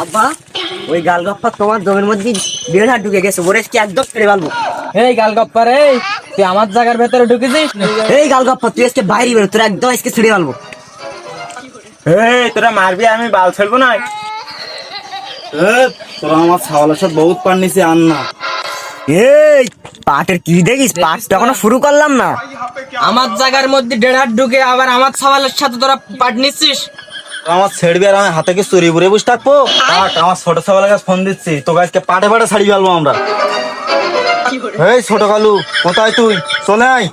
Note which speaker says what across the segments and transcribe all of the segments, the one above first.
Speaker 1: আব্বা ওই গালগপ্পা তোমার জমির মধ্যে দেড় হাত ঢুকে গেছে, ওরে কি একদম ছেড়ে ফেলবো।
Speaker 2: এই গালগপ্পা রে, তুই আমার জায়গার ভেতরে ঢুকেছিস।
Speaker 1: এই গালগপ্পা তুই আজকে বাইরে বেরো, তোরা একদম আজকে ছেড়ে ফেলবো।
Speaker 3: এই তোরা মারবি, আমি বাল ছাড়বো না। তোরা আমার ছাওয়ালের সাথে বহুত পান নিছি, আন না।
Speaker 1: এই পাটের কি দেখিস, পাট তো এখনো শুরু করলাম না।
Speaker 2: আমার জায়গার মধ্যে দেড় হাত ঢুকে আবার আমার সওয়ালের সাথে তোরা পাট নিচ্ছিস।
Speaker 3: আমার ছেড়বি আর আমি হাতে কি চুরি বুড়ে বসে থাকবো? আমার ছোট ছাওয়ালের কাছে ফোন দিচ্ছি, তোকে আজকে পাটে পাটে ছাড়ি ফেলবো আমরা। এই ছোট কালু, কোথায় তুই? চলে আয়,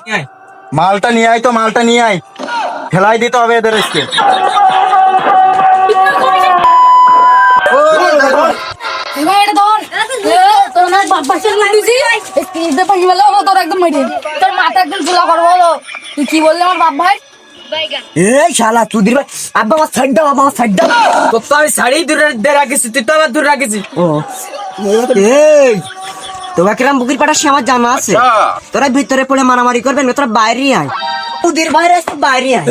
Speaker 3: মালটা নিয়ে আয়, তো মালটা নিয়ে আয়, ফেলাই দিতে হবে এদের আজকে।
Speaker 4: তুই কি বললি আমার বাপ ভাই?
Speaker 1: এই শালা চুদির ভাই, আব্বা আমার সাইড দাও, আমার সাইড দাও।
Speaker 2: তোর তো আমি শাড়ি দূরে দিয়ে রাখিস, তুই তো আবার দূরে রাখিস।
Speaker 1: ও এই তোরা কিরাম বুকির পাঠাচ্ছি আমার জানা আছে। তোরা ভিতরে পড়ে মারামারি করবেন না, তোরা বাইরে আয়। চুদির বাইরে আসতে বাইরে আয়।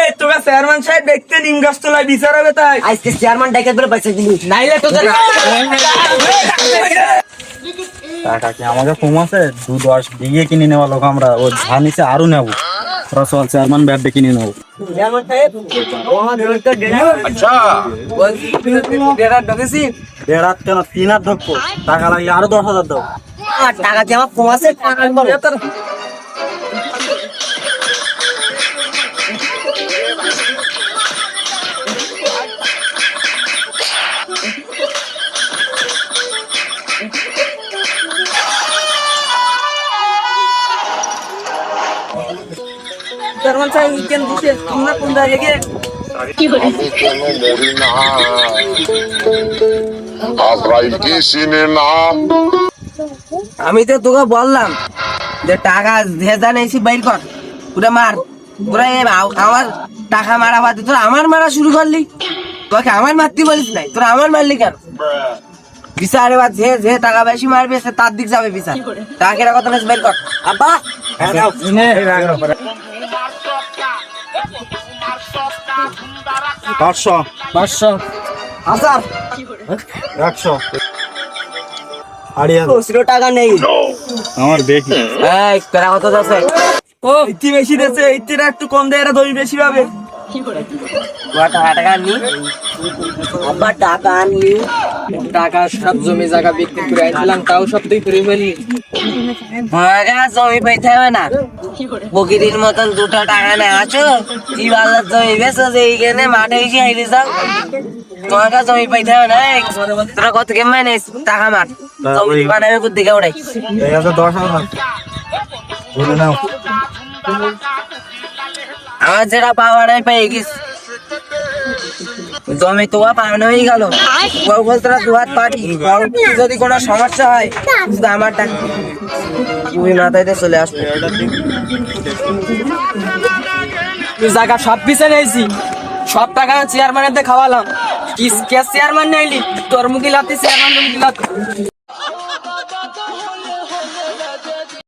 Speaker 2: এই তোরা চেয়ারম্যান সাহেব দেখতে নিম গাছ তোলায় বিচার হবে তাই।
Speaker 1: আজকে চেয়ারম্যান ডাইকে ধরে পয়সা দিবি।
Speaker 2: নাইলে তোদের
Speaker 3: টাকা কি আমাকে কম আছে? 2-10 বিঘে কিনে নেওয়া লোক আমরা, ও ধান নিচে আরো নেবো। তোরা চল চেয়ারম্যান ব্যাট কিনে নেবো।
Speaker 1: চেয়ারম্যান সাহেব আমার তো
Speaker 2: দেড় হাত ঢুকেছি।
Speaker 3: 1.5 হাত কেন, 3 হাত ঢুকবো। টাকা লাগলে আরো 10,000 দাও।
Speaker 1: টাকা কি আমার কম আছে?
Speaker 2: চেয়ারম্যান সাহেব কেন দিছে? তোমরা কোন জায়গায় গিয়ে
Speaker 5: আমি কেন মরি না, আজরাইল কি চিনে না।
Speaker 2: আমি তো তোকে বললাম যে টাকা ভেজা নেছি বাইর কর, পুরা মার। তোরা আমার টাকা মারা বাদ তোরা আমার মারা শুরু করলি। তোকে আমার মারতে বলিস নাই, তোরা আমার মারলি কেন? বিচার এবার যে টাকা বেশি মারবে সে তার দিক যাবে বিচার। টাকা কথা নেই, বাইর কর।
Speaker 1: আব্বা
Speaker 3: পাঁচশো,
Speaker 2: 500
Speaker 1: হাজার
Speaker 3: 100, আড়ি হাজার।
Speaker 1: খুচরো টাকা নেই।
Speaker 3: আমার দেখি
Speaker 2: এই তোরা কত আছে? ও ইতি বেশি দিয়েছে, ইতিটা একটু কম দেয়, এরা দই বেশি পাবে। টাকা নি
Speaker 1: আব্বা টাকা আনলি,
Speaker 2: টাকা সব জমি জায়গা বিক্রি করে আইছিলাম, তাও সব তুই করে ফেলি। জমি পাইতে হবে না, প্রকৃতির মতন 2টা টাকা নেই আছো। কি ভালো জমি বেছো যে এইখানে মাঠে এসে হাইরে যাও, তোমার কাছে জমি পাইতে হবে না। তোরা কত কেমন নিস টাকা মার, জমি বানাবে কোথা থেকে ওটাই।
Speaker 3: 10,000 ধরে নাও।
Speaker 2: আমার যেটা পাওয়ার আমি পেয়ে গেছি, জমি তো পাওয়ানো হয়ে গেল। তোরা 2 হাত পাটি, যদি কোনো সমস্যা হয় শুধু আমার টাকা তুই মাথায় দিয়ে চলে আসবে। তুই জায়গা সব পিছিয়ে নিয়েছি, সব টাকা চেয়ারম্যানের দিয়ে খাওয়ালাম। কি চেয়ারম্যান নিলি তোর মুখে লাতি, চেয়ারম্যান মুখে লাতি।